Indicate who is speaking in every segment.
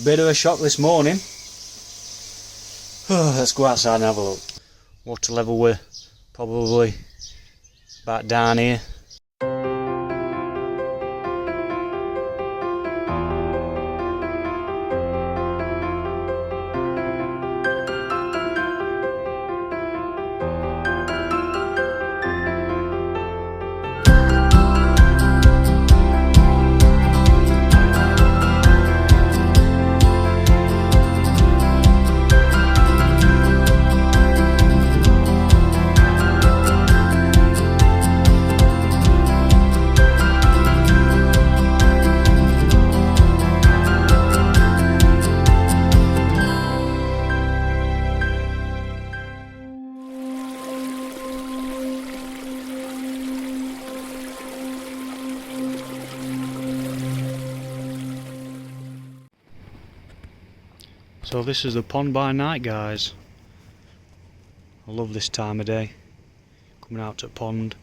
Speaker 1: bit of a shock this morning. Let's go outside and have a look. Water level we're probably about down here. So this is the pond by night, guys. I love this time of day, coming out to the pond.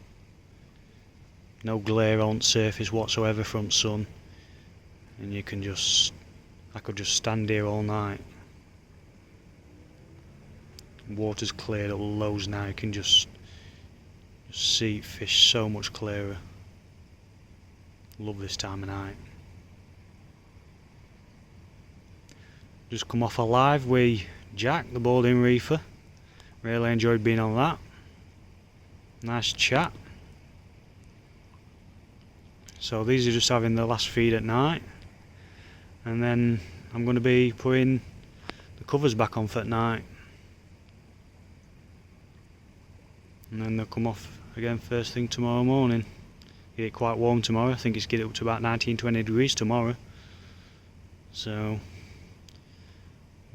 Speaker 1: No glare on the surface whatsoever from sun, and you can I could just stand here all night. Water's cleared up loads now, you can just see fish so much clearer. Love this time of night. Just come off a live with Jack, the boarding reefer. Really enjoyed being on that. Nice chat. So these are just having the last feed at night, and then I'm going to be putting the covers back on for at night, and then they'll come off again first thing tomorrow morning. Get it quite warm tomorrow. I think it's get it up to about 19-20 degrees tomorrow, so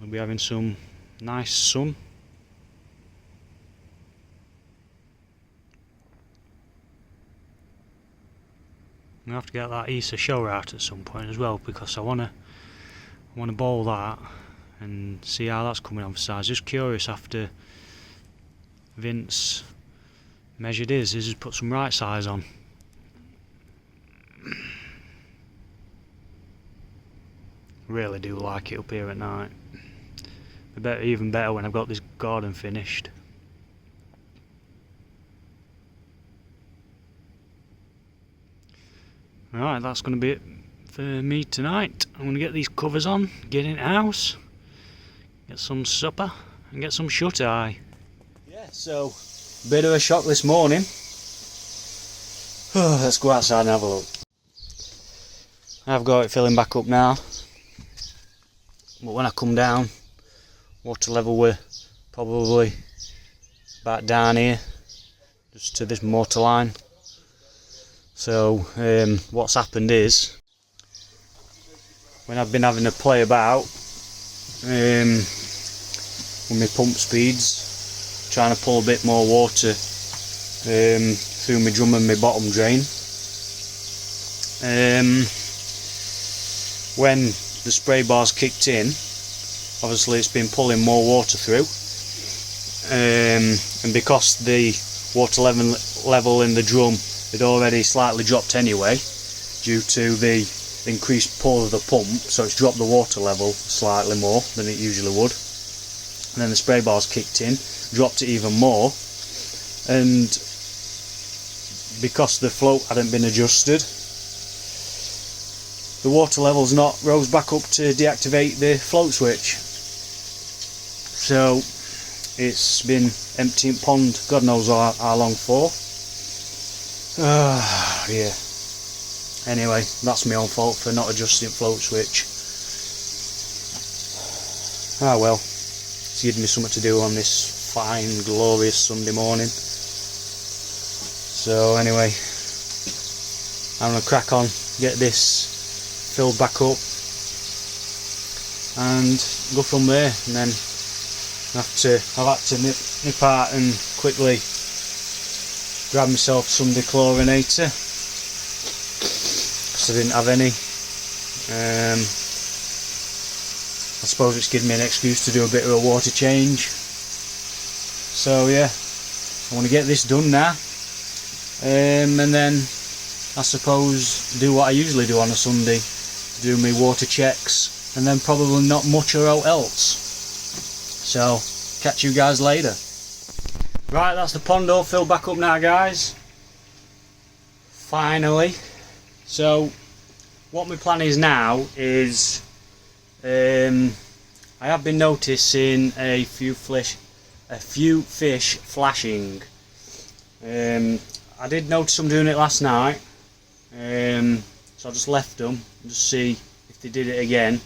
Speaker 1: we'll be having some nice sun. I'm gonna have to get that Easter shower out at some point as well, because I wanna bowl that and see how that's coming on for size. Just curious after Vince measured his just put some right size on. Really do like it up here at night. Even better when I've got this garden finished. Alright, that's going to be it for me tonight. I'm going to get these covers on, get in the house, get some supper, and get some shut-eye. Yeah, so, bit of a shock this morning. Let's go outside and have a look. I've got it filling back up now, but when I come down, water level we're probably about down here, just to this motor line. So what's happened is, when I've been having a play about with my pump speeds, trying to pull a bit more water through my drum and my bottom drain, when the spray bar's kicked in, obviously it's been pulling more water through, and because the water level in the drum had already slightly dropped anyway due to the increased pull of the pump, so it's dropped the water level slightly more than it usually would, and then the spray bar's kicked in, dropped it even more, and because the float hadn't been adjusted, the water level's not rose back up to deactivate the float switch. So it's been emptying pond God knows how long for. Yeah. Anyway, that's my own fault for not adjusting float switch. Ah well, it's given me something to do on this fine, glorious Sunday morning. So anyway, I'm going to crack on, get this filled back up, and go from there. And then I'll have to nip out and quickly grab myself some dechlorinator, because I didn't have any. I suppose it's given me an excuse to do a bit of a water change. So yeah, I want to get this done now, and then I suppose do what I usually do on a Sunday, do my water checks, and then probably not much or else. So catch you guys later. Right, that's the pond all filled back up now, guys. Finally. So what my plan is now is I have been noticing a few fish flashing. I did notice them doing it last night, so I just left them and just see if they did it again.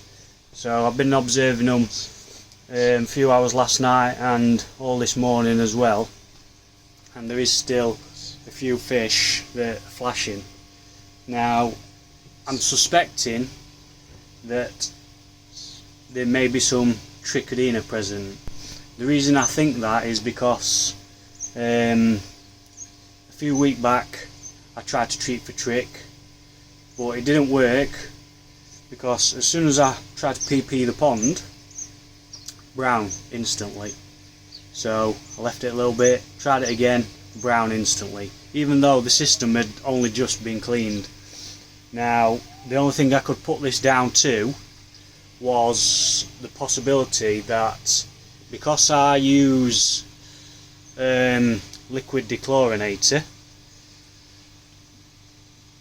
Speaker 1: So I've been observing them a few hours last night and all this morning as well, and there is still a few fish that are flashing. Now I'm suspecting that there may be some trichodina present. The reason I think that is because a few weeks back I tried to treat for trick, but it didn't work, because as soon as I tried to PP the pond, brown instantly. So I left it a little bit, tried it again, brown instantly, even though the system had only just been cleaned. Now the only thing I could put this down to was the possibility that because I use liquid dechlorinator,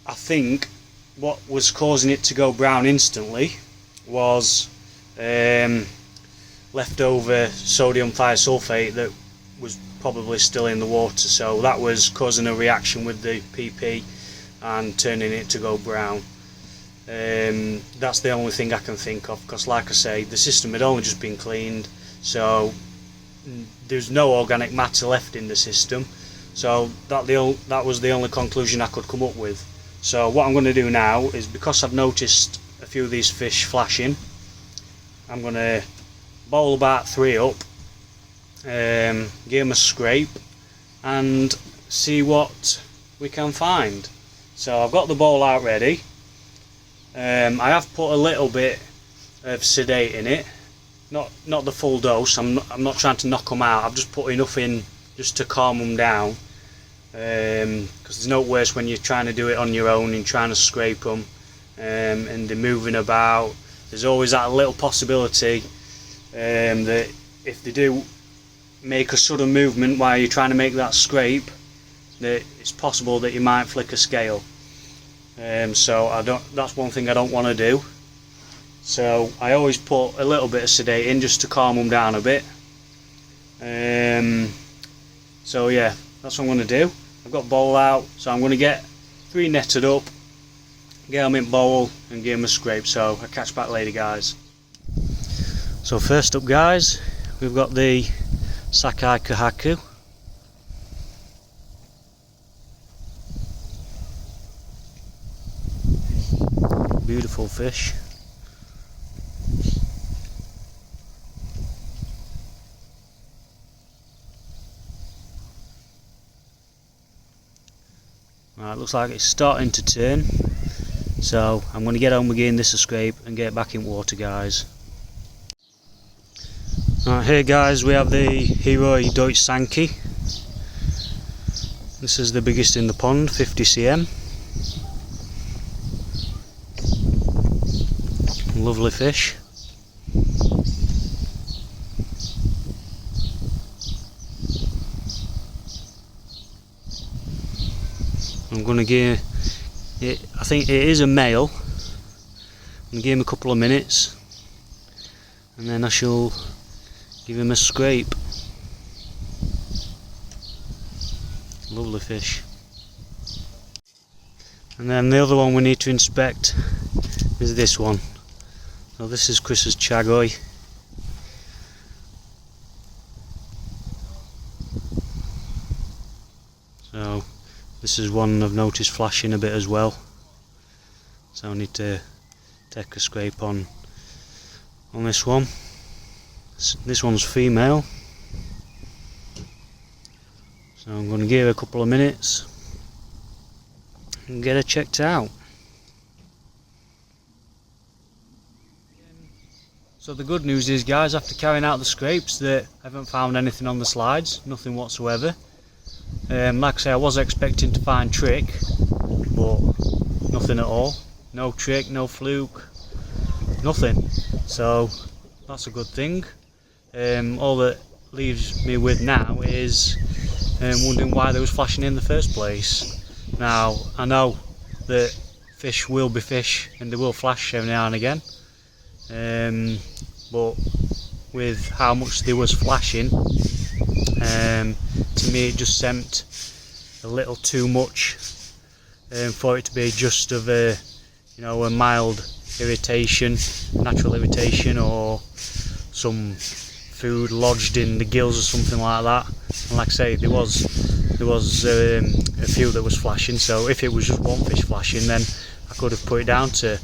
Speaker 1: I think what was causing it to go brown instantly was leftover sodium thiosulfate that was probably still in the water, so that was causing a reaction with the PP and turning it to go brown. That's the only thing I can think of, because like I say, the system had only just been cleaned, so there's no organic matter left in the system, so that was the only conclusion I could come up with. So what I'm going to do now is, because I've noticed a few of these fish flashing, I'm going to bowl about 3 up, give them a scrape and see what we can find. So I've got the bowl out ready. I have put a little bit of sedate in it, not the full dose. I'm not trying to knock them out. I've just put enough in just to calm them down, because there's no worse when you're trying to do it on your own and trying to scrape them, and they're moving about. There's always that little possibility that if they do make a sudden movement while you're trying to make that scrape, that it's possible that you might flick a scale. So that's one thing I don't want to do. So I always put a little bit of sedate in just to calm them down a bit. So yeah, that's what I'm going to do. I've got bowl out, so I'm going to get 3 netted up, get them in bowl and give them a scrape. So I'll catch back later, guys. So first up, guys, we've got the Sakai Kahaku. Beautiful fish. Right, looks like it's starting to turn, so I'm going to get on with giving this a scrape and get back in water, guys. Right, here guys, we have the Heroi Deutsch Sankey. This is the biggest in the pond, 50 cm. Lovely fish. I'm going to give it, I think it is a male. I'm going to give him a couple of minutes and then I shall give him a scrape. Lovely fish. And then the other one we need to inspect is this one. So this is Chris's Chagoi. So this is one I've noticed flashing a bit as well. So I need to take a scrape on this one. This one's female. So I'm going to give it a couple of minutes and get her checked out. So the good news is, guys, after carrying out the scrapes, that I haven't found anything on the slides, nothing whatsoever. Like I say, I was expecting to find trick, but nothing at all. No trick, no fluke, nothing. So that's a good thing. All that leaves me with now is wondering why they was flashing in the first place. Now I know that fish will be fish and they will flash every now and again, but with how much they was flashing, to me it just seemed a little too much for it to be just of a mild irritation, natural irritation, or some food lodged in the gills or something like that. And like I say, there was a few that was flashing, so if it was just one fish flashing, then I could have put it down to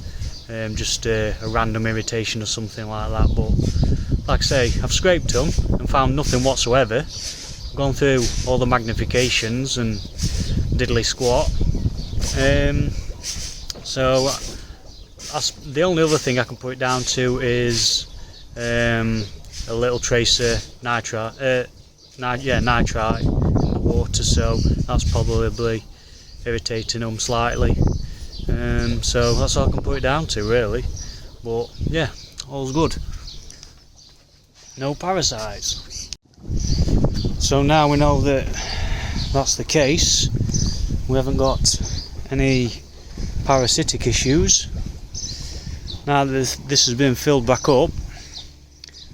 Speaker 1: just a random irritation or something like that. But like I say, I've scraped them and found nothing whatsoever. I've gone through all the magnifications and diddly squat. So that's the only other thing I can put it down to is a little tracer nitrite in the water, so that's probably irritating them slightly. So that's all I can put it down to, really. But yeah, all's good. No parasites. So now we know that that's the case. We haven't got any parasitic issues. Now that this has been filled back up,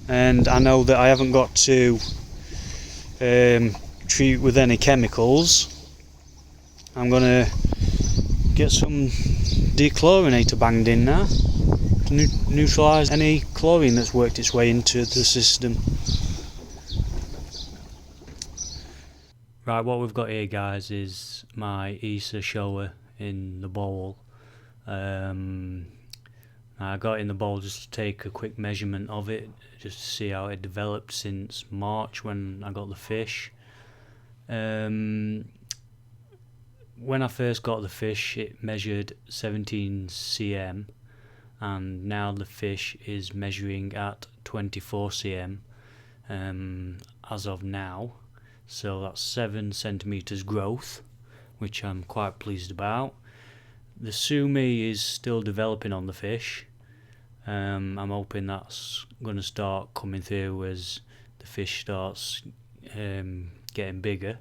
Speaker 1: and I know that I haven't got to treat with any chemicals, I'm going to get some dechlorinator banged in now to neutralise any chlorine that's worked its way into the system. Right, what we've got here, guys, is my ESA shower in the bowl. I got it in the bowl just to take a quick measurement of it, just to see how it developed since March when I got the fish. When I first got the fish, it measured 17 cm, and now the fish is measuring at 24 cm as of now. So that's 7 centimeters growth, which I'm quite pleased about. The sumi is still developing on the fish. I'm hoping that's going to start coming through as the fish starts getting bigger.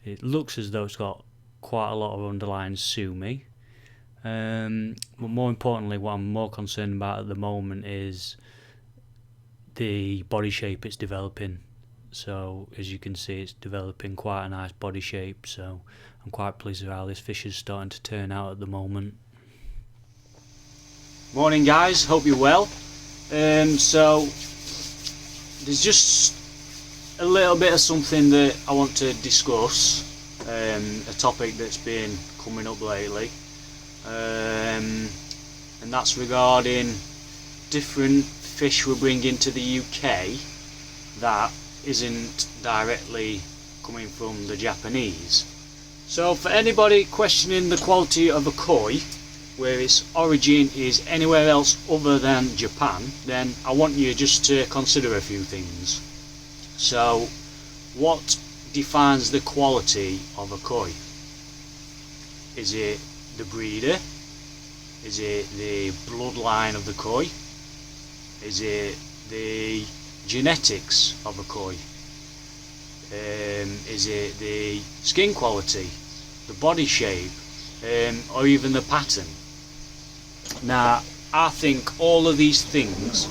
Speaker 1: It looks as though it's got quite a lot of underlying sumi. But more importantly, what I'm more concerned about at the moment is the body shape it's developing. So as you can see, it's developing quite a nice body shape, so I'm quite pleased with how this fish is starting to turn out at the moment. Morning guys, hope you're well. So there's just a little bit of something that I want to discuss, a topic that's been coming up lately, and that's regarding different fish we're bringing to the UK that isn't directly coming from the Japanese. So for anybody questioning the quality of a koi, where its origin is anywhere else other than Japan, then I want you just to consider a few things. So what defines the quality of a koi? Is it the breeder? Is it the bloodline of the koi? Is it the genetics of a koi? Is it the skin quality, the body shape, or even the pattern? Now, I think all of these things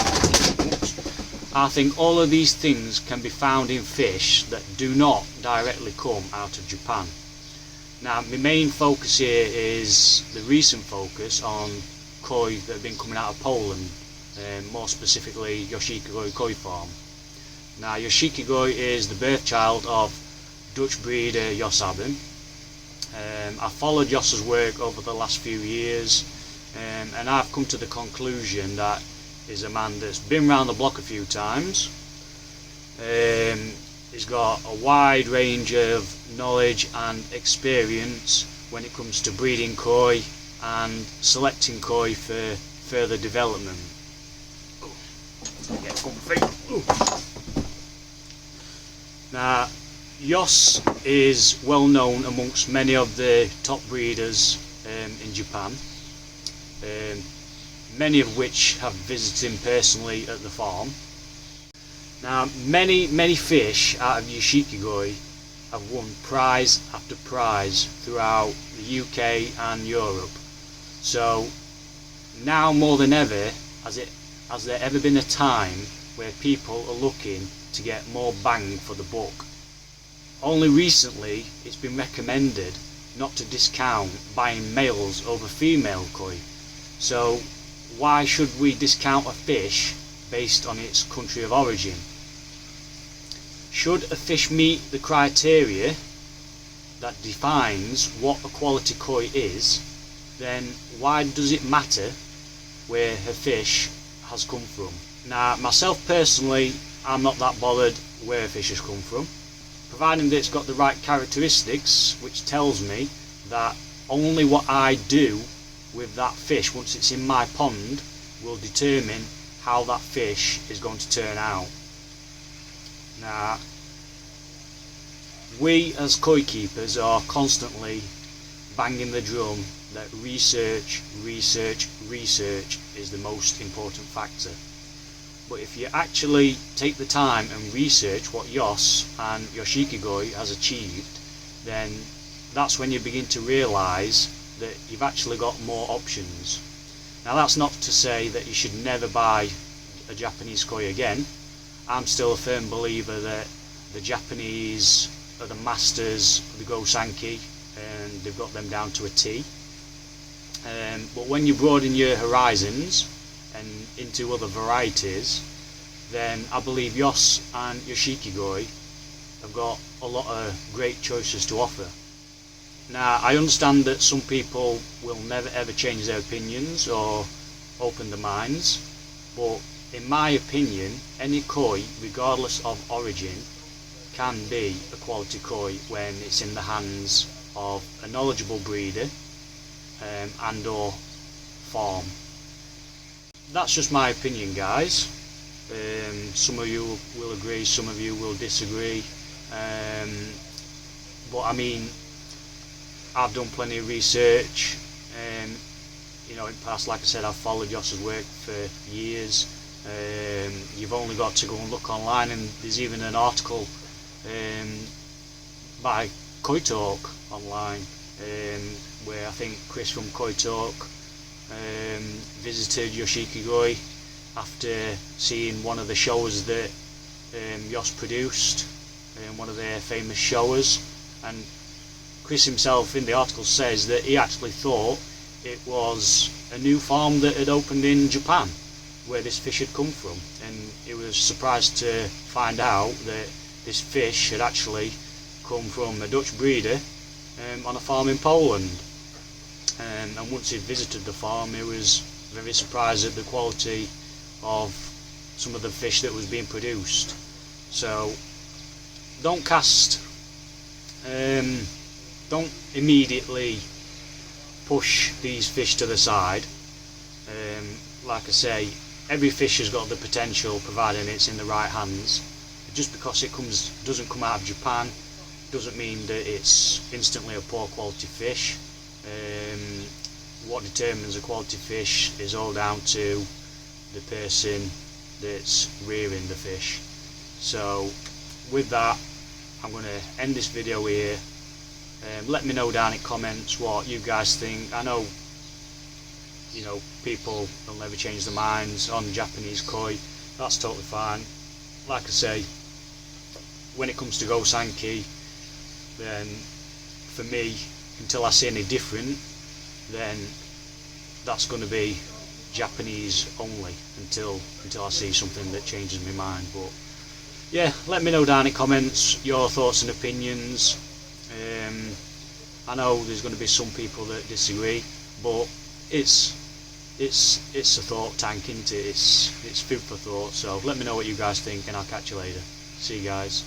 Speaker 1: can be found in fish that do not directly come out of Japan. Now, my main focus here is the recent focus on koi that have been coming out of Poland, more specifically Yoshikigoi Koi Farm. Now, Yoshikigoi is the birth child of Dutch breeder Jos Abben. I've followed Jos's work over the last few years, and I've come to the conclusion that he's a man that's been round the block a few times. He's got a wide range of knowledge and experience when it comes to breeding koi and selecting koi for further development. Get comfy. Now, Jos is well known amongst many of the top breeders in Japan. many of which have visited him personally at the farm. Now, many fish out of Yoshikigoi have won prize after prize throughout the UK and Europe. So now more than ever, has there ever been a time where people are looking to get more bang for the buck? Only recently it's been recommended not to discount buying males over female koi. So why should we discount a fish based on its country of origin? Should a fish meet the criteria that defines what a quality koi is, then why does it matter where a fish has come from? Now, myself personally, I'm not that bothered where a fish has come from, providing that it's got the right characteristics, which tells me that only what I do with that fish once it's in my pond will determine how that fish is going to turn out. Now, we as koi keepers are constantly banging the drum that research is the most important factor. But if you actually take the time and research what Yos and Yoshikigoi has achieved, then that's when you begin to realise that you've actually got more options. Now, that's not to say that you should never buy a Japanese koi again. I'm still a firm believer that the Japanese are the masters of the Gosanki, and they've got them down to a T. But when you broaden your horizons and into other varieties, then I believe Yos and Yoshikigoi have got a lot of great choices to offer. Now, I understand that some people will never ever change their opinions or open their minds, but in my opinion, any koi, regardless of origin, can be a quality koi when it's in the hands of a knowledgeable breeder and or farm. That's just my opinion, guys. Some of you will agree, some of you will disagree, but I mean, I've done plenty of research. You know, in the past, like I said, I've followed Yos's work for years. You've only got to go and look online, and there's even an article by Koi Talk online, where I think Chris from Koi Talk visited Yoshikigoi after seeing one of the showers that Yos produced, one of their famous showers, and Chris himself in the article says that he actually thought it was a new farm that had opened in Japan where this fish had come from, and he was surprised to find out that this fish had actually come from a Dutch breeder on a farm in Poland. And once he visited the farm, he was very surprised at the quality of some of the fish that was being produced. So don't immediately push these fish to the side. Like I say, every fish has got the potential, providing it's in the right hands. Just because it doesn't come out of Japan doesn't mean that it's instantly a poor quality fish. What determines a quality fish is all down to the person that's rearing the fish. So with that, I'm going to end this video here. Let me know down in comments what you guys think. I know, you know, people will never change their minds on Japanese koi. That's totally fine. Like I say, when it comes to Gosanki, then for me, until I see any different, then that's going to be Japanese only until I see something that changes my mind. But yeah, let me know down in comments your thoughts and opinions. I know there's going to be some people that disagree, but it's a thought tank, isn't it? It's food for thought. So let me know what you guys think, and I'll catch you later. See you guys.